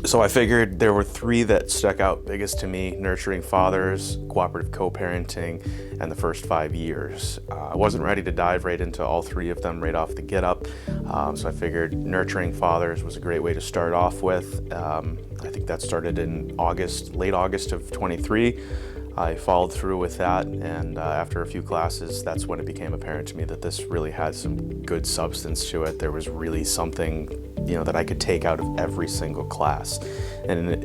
So I figured there were three that stuck out biggest to me: nurturing fathers, cooperative co-parenting, and the first 5 years. I wasn't ready to dive right into all three of them right off the get-up, so I figured nurturing fathers was a great way to start off with. I think that started in August, late August of 23. I followed through with that, and after a few classes, that's when it became apparent to me that this really had some good substance to it. There was really something, that I could take out of every single class. And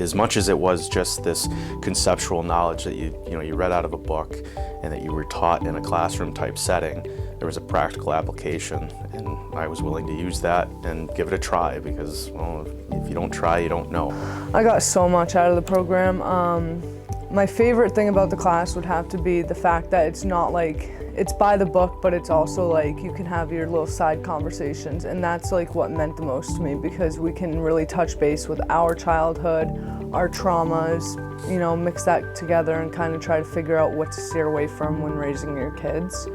as much as it was just this conceptual knowledge that you read out of a book and that you were taught in a classroom type setting, there was a practical application, and I was willing to use that and give it a try because, well, if you don't try, you don't know. I got so much out of the program. My favorite thing about the class would have to be the fact that it's not like, it's by the book, but it's also like you can have your little side conversations, and that's like what meant the most to me because we can really touch base with our childhood, our traumas, mix that together and kind of try to figure out what to steer away from when raising your kids.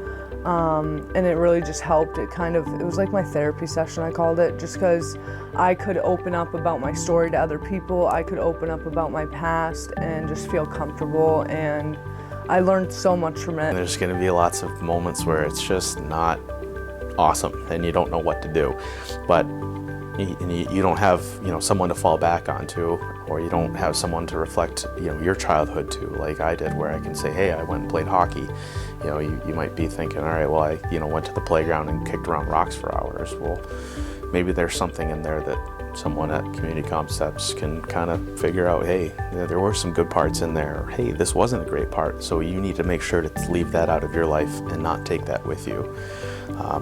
And it really just helped. It was like my therapy session, I called it, just because I could open up about my story to other people. I could open up about my past and just feel comfortable, and I learned so much from it. There's going to be lots of moments where it's just not awesome and you don't know what to do, but you don't have someone to fall back onto, or you don't have someone to reflect your childhood to, like I did, where I can say, hey, I went and played hockey. You might be thinking, all right, well, I went to the playground and kicked around rocks for hours. Well, maybe there's something in there that someone at Community Concepts can kind of figure out, hey, there were some good parts in there, or hey, this wasn't a great part, so you need to make sure to leave that out of your life and not take that with you,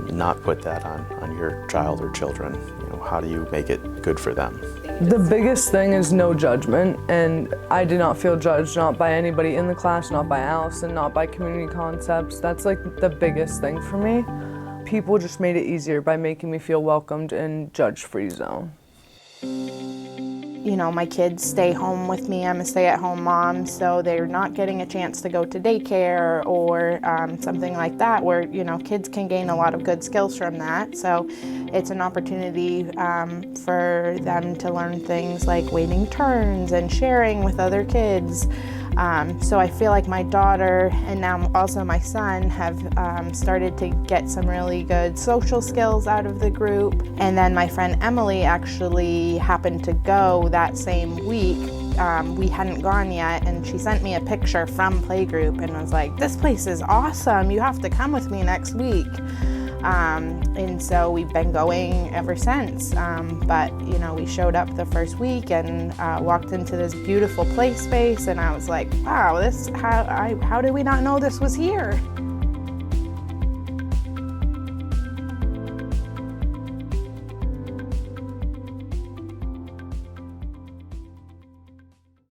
not put that on your child or children. How do you make it good for them? The biggest thing is no judgment, and I did not feel judged, not by anybody in the class, not by Allison, not by Community Concepts. That's like the biggest thing for me. People just made it easier by making me feel welcomed in judge-free zone. My kids stay home with me. I'm a stay-at-home mom, so they're not getting a chance to go to daycare or something like that, where kids can gain a lot of good skills from that. So it's an opportunity for them to learn things like waiting turns and sharing with other kids. So I feel like my daughter and now also my son have started to get some really good social skills out of the group. And then my friend Emily actually happened to go that same week. We hadn't gone yet, and she sent me a picture from Playgroup and was like, this place is awesome, you have to come with me next week. And so we've been going ever since. But we showed up the first week and walked into this beautiful play space, and I was like, wow, how did we not know this was here?